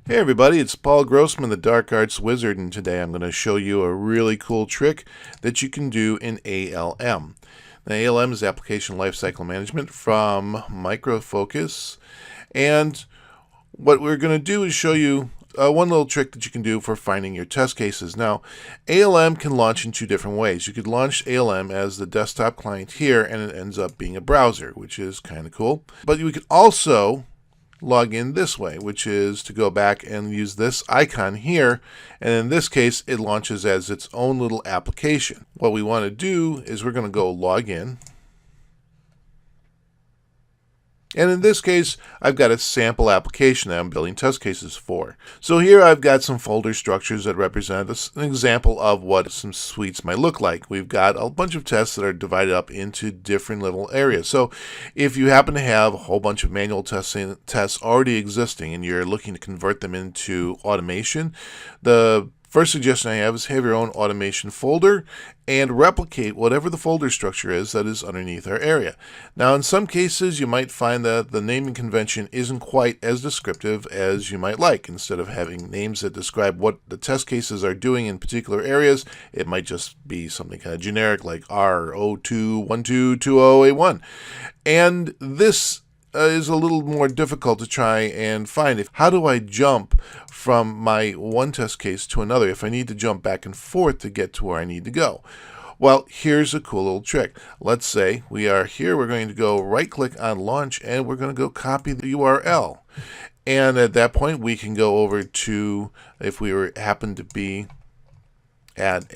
Hey everybody, it's Paul Grossman, the Dark Arts Wizard, and today I'm going to show you a really cool trick that you can do in ALM. Now, ALM is Application Lifecycle Management from Micro Focus, and what we're going to do is show you one little trick that you can do for finding your test cases. Now, ALM can launch in two different ways. You could launch ALM as the desktop client here, and it ends up being a browser, which is kind of cool. But we could also log in this way, which is to go back and use this icon here, and in this case it launches as its own little application. What we want to do is we're going to go log in, and in this case I've got a sample application that I'm building test cases for. So here I've got some folder structures that represent an example of what some suites might look like. We've got a bunch of tests that are divided up into different little areas. So if you happen to have a whole bunch of manual tests already existing and you're looking to convert them into automation, the first suggestion I have is have your own automation folder and replicate whatever the folder structure is that is underneath our area. Now, in some cases, you might find that the naming convention isn't quite as descriptive as you might like. Instead of having names that describe what the test cases are doing in particular areas, it might just be something kind of generic like R021220A1. And this is a little more difficult to try and find. How do I jump from my one test case to another if I need to jump back and forth to get to where I need to go? Well, here's a cool little trick. Let's say we are here. We're going to go right click on launch and we're going to go copy the URL. And at that point we can go over to, if we happen to be at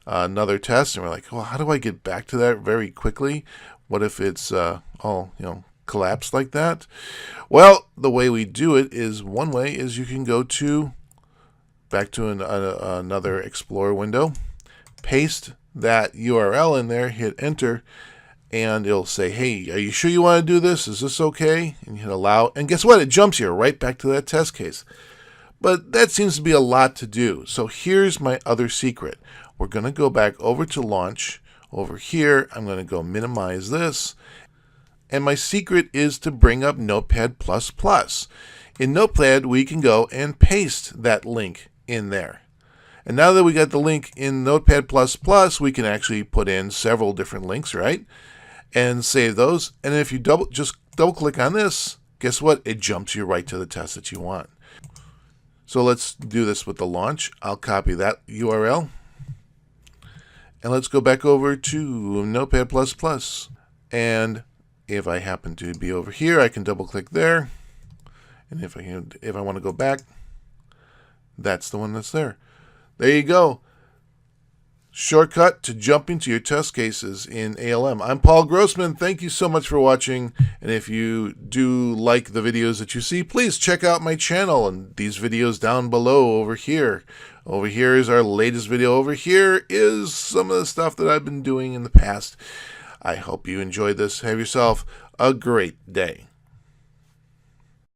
another test and we're like, well, how do I get back to that very quickly? What if it's all collapsed like that? Well, the way we do it is, one way is you can go back to another Explorer window, paste that URL in there, hit enter, and it'll say, hey, are you sure you want to do this? Is this okay? And you hit allow, and guess what? It jumps you right back to that test case. But that seems to be a lot to do. So here's my other secret. We're going to go back over to launch. Over here, I'm going to go minimize this. And my secret is to bring up Notepad++. In Notepad, we can go and paste that link in there. And now that we got the link in Notepad++, we can actually put in several different links, right? And save those. And if you just double click on this, guess what? It jumps you right to the test that you want. So let's do this with the launch. I'll copy that URL. And let's go back over to Notepad++. And if I happen to be over here, I can double click there. And if I want to go back, that's the one that's there. There you go. Shortcut to jumping to your test cases in ALM. I'm Paul Grossman. Thank you so much for watching. And if you do like the videos that you see, please check out my channel and these videos down below over here. Over here is our latest video. Over here is some of the stuff that I've been doing in the past. I hope you enjoyed this. Have yourself a great day.